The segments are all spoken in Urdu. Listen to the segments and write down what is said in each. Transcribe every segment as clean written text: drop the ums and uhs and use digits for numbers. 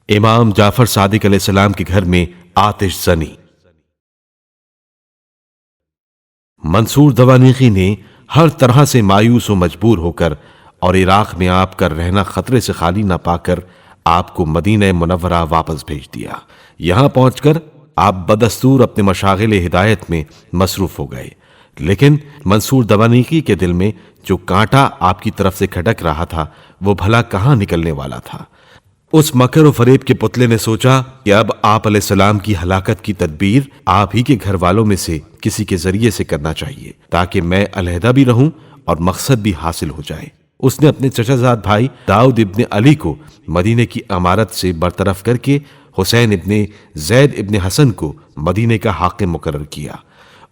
امام جعفر صادق علیہ السلام کے گھر میں آتش زنی۔ منصور دوانیقی نے ہر طرح سے مایوس و مجبور ہو کر اور عراق میں آپ کا رہنا خطرے سے خالی نہ پا کر آپ کو مدینہ منورہ واپس بھیج دیا۔ یہاں پہنچ کر آپ بدستور اپنے مشاغل ہدایت میں مصروف ہو گئے، لیکن منصور دوانیقی کے دل میں جو کانٹا آپ کی طرف سے کھٹک رہا تھا وہ بھلا کہاں نکلنے والا تھا۔ اس مکر و فریب کے پتلے نے سوچا کہ اب آپ علیہ السلام کی ہلاکت کی تدبیر آپ ہی کے گھر والوں میں سے کسی کے ذریعے سے کرنا چاہیے تاکہ میں علیحدہ بھی رہوں اور مقصد بھی حاصل ہو جائے۔ اس نے اپنے چچا زاد بھائی داؤد ابن علی کو مدینے کی امارت سے برطرف کر کے حسین ابن زید ابن حسن کو مدینے کا حاکم مقرر کیا۔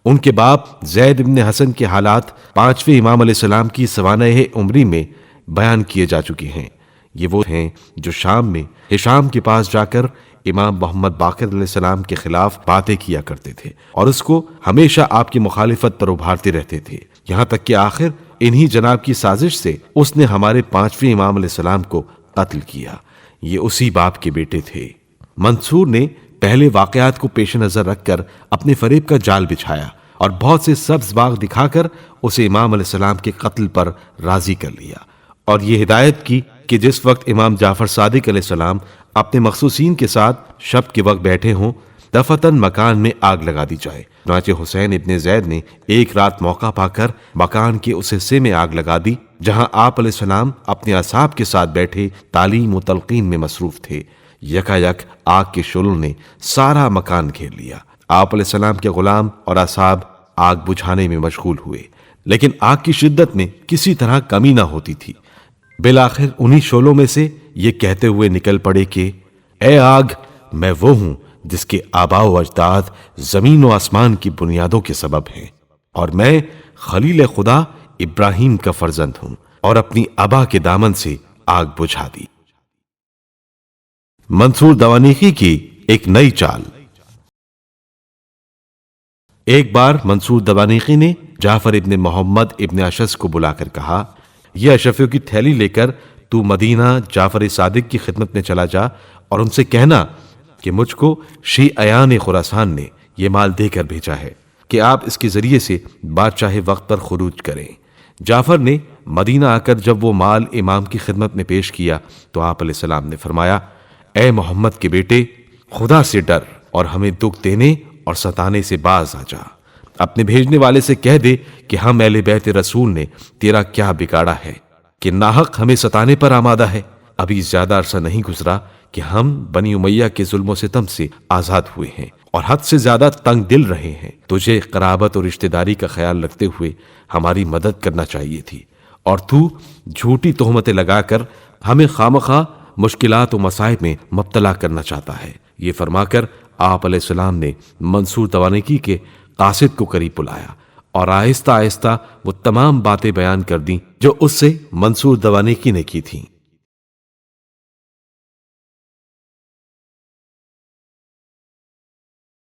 ان کے باپ زید ابن حسن کے حالات پانچویں امام علیہ السلام کی سوانح عمری میں بیان کیے جا چکے ہیں۔ یہ وہ ہیں جو شام میں ہشام کے پاس جا کر امام محمد باقر علیہ السلام کے خلاف باتیں کیا کرتے تھے اور اس کو ہمیشہ آپ کی مخالفت پر ابھارتے رہتے تھے، یہاں تک کہ آخر انہی جناب کی سازش سے اس نے ہمارے پانچویں امام علیہ السلام کو قتل کیا۔ یہ اسی باپ کے بیٹے تھے۔ منصور نے پہلے واقعات کو پیش نظر رکھ کر اپنے فریب کا جال بچھایا اور بہت سے سبز باغ دکھا کر اسے امام علیہ السلام کے قتل پر راضی کر لیا، اور یہ ہدایت کی کہ جس وقت امام جعفر صادق علیہ السلام اپنے مخصوصین کے ساتھ شب کے وقت بیٹھے ہوں دفتن مکان میں آگ لگا دی جائے۔ چنانچہ حسین ابن زید نے ایک رات موقع پا کر مکان کے اس حصے میں آگ لگا دی جہاں آپ علیہ السلام اپنے اصحاب کے ساتھ بیٹھے تعلیم و تلقین میں مصروف تھے۔ یکا یک آگ کے شعلوں نے سارا مکان گھیر لیا۔ آپ علیہ السلام کے غلام اور اصحاب آگ بجھانے میں مشغول ہوئے، لیکن آگ کی شدت میں کسی طرح کمی نہ ہوتی تھی۔ بالآخر انہی شعلوں میں سے یہ کہتے ہوئے نکل پڑے کہ اے آگ، میں وہ ہوں جس کے آباء و اجداد زمین و آسمان کی بنیادوں کے سبب ہیں، اور میں خلیل خدا ابراہیم کا فرزند ہوں، اور اپنی ابا کے دامن سے آگ بجھا دی۔ منصور دوانیقی کی ایک نئی چال۔ ایک بار منصور دوانیقی نے جعفر ابن محمد ابن اشعث کو بلا کر کہا، یہ اشرفیوں کی تھیلی لے کر تو مدینہ جعفر صادق کی خدمت میں چلا جا اور ان سے کہنا کہ مجھ کو شیعیان خراسان نے یہ مال دے کر بھیجا ہے کہ آپ اس کے ذریعے سے بادشاہ وقت پر خروج کریں۔ جعفر نے مدینہ آ کر جب وہ مال امام کی خدمت میں پیش کیا تو آپ علیہ السلام نے فرمایا، اے محمد کے بیٹے، خدا سے ڈر اور ہمیں دکھ دینے اور ستانے سے باز آ جا۔ اپنے بھیجنے والے سے کہہ دے کہ ہم اہل بیت رسول نے تیرا کیا بگاڑا ہے کہ ناحق ہمیں ستانے پر آمادہ ہے۔ ابھی زیادہ عرصہ نہیں گزرا کہ ہم بنی امیہ کے ظلم و ستم سے آزاد ہوئے ہیں اور حد سے زیادہ تنگ دل رہے ہیں۔ تجھے قرابت اور رشتہ داری کا خیال رکھتے ہوئے ہماری مدد کرنا چاہیے تھی، اور تو جھوٹی تہمتیں لگا کر ہمیں خامخواہ مشکلات و مصائب میں مبتلا کرنا چاہتا ہے۔ یہ فرما کر آپ علیہ السلام نے منصور دوانیقی کے قاصد کو قریب بلایا اور آہستہ آہستہ وہ تمام باتیں بیان کر دیں جو اس سے منصور دوانیقی نے کی تھیں۔